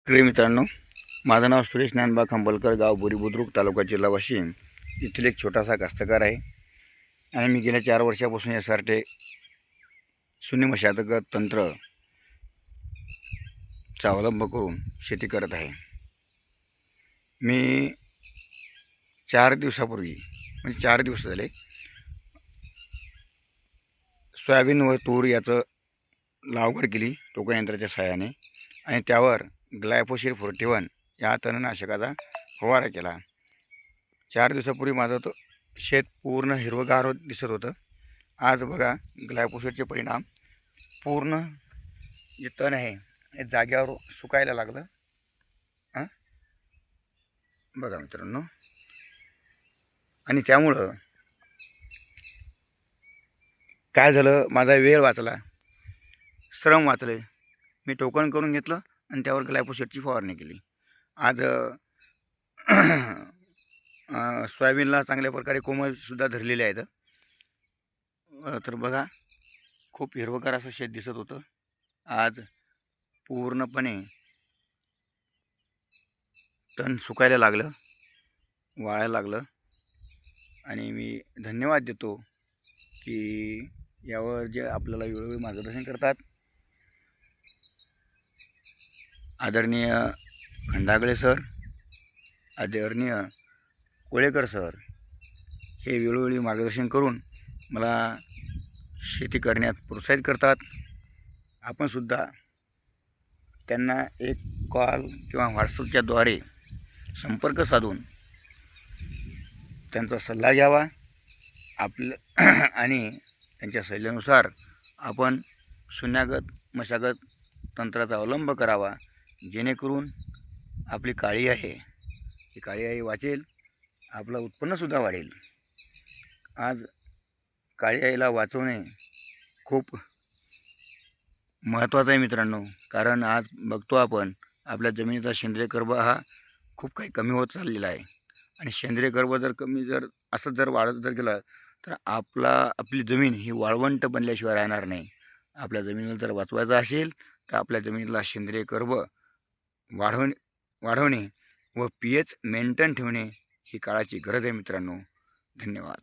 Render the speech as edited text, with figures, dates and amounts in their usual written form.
प्रिय मित्रांनो, माझं नाव सुरेश ज्ञानबा खंबलकर, गाव बोरी बुद्रुक, तालुका जिल्हा वाशिम येथील एक छोटासा कास्तकार आहे. आणि मी गेल्या 4 वर्षापासून यासारखे शून्य मशागत तंत्राचा अवलंब करून शेती करत आहे. मी 4 दिवसापूर्वी म्हणजे 4 दिवस झाले सोयाबीन व तूर याचं लागवड केली टोकन यंत्राच्या सहाय्याने आणि त्यावर ग्लायफोसेट 41 या तणनाशकाचा फवारा केला. 4 दिवसापूर्वी माझं तो शेत पूर्ण हिरवगार दिसत होतं. आज बघा ग्लायफोसेटचे परिणाम पूर्ण जे तण आहे हे जाग्यावर सुकायला लागलं. बघा मित्रांनो, आणि त्यामुळं काय झालं, माझा वेळ वाचला, श्रम वाचले. मी टोकन करून घेतलं आणि त्यावर ग्लायफोसेटची फवारणी केली. आज सोयाबीनला चांगल्या प्रकारे कोमलसुद्धा धरलेले आहेत. तर बघा, खूप हिरवगार असं शेत दिसत होतं. आज पूर्णपणे तण सुकायला लागलं, वाळायला लागलं. आणि मी धन्यवाद देतो की यावर जे आपल्याला वेळोवेळी मार्गदर्शन करतात आदरणीय खंडागळे सर, आदरणीय कोळेकर सर, हे वेळोवेळी मार्गदर्शन करून मला शेती करण्यात प्रोत्साहित करतात. आपणसुद्धा त्यांना एक कॉल किंवा व्हॉट्सअपच्याद्वारे संपर्क साधून त्यांचा सल्ला घ्यावा आणि त्यांच्या सल्ल्यानुसार आपण शून्यागत मशागत तंत्राचा अवलंब करावा, जेणेकरून आपली काळी आहे ही काळी आई वाचेल, आपलं उत्पन्नसुद्धा वाढेल. आज काळी आईला वाचवणे खूप महत्त्वाचं आहे मित्रांनो. कारण आज बघतो आपण आपल्या जमिनीचा सेंद्रिय कर्ब हा खूप काही कमी होत चाललेला आहे. आणि सेंद्रिय कर्ब जर कमी असं जर वाढत गेला तर आपली जमीन ही वाळवंट बनल्याशिवाय राहणार नाही. आपल्या जमिनीला जर वाचवायचं असेल तर आपल्या जमिनीला सेंद्रिय कर्ब वाढवणे व pH मेंटेन ठेवणे ही काळाची गरज आहे मित्रांनो. धन्यवाद.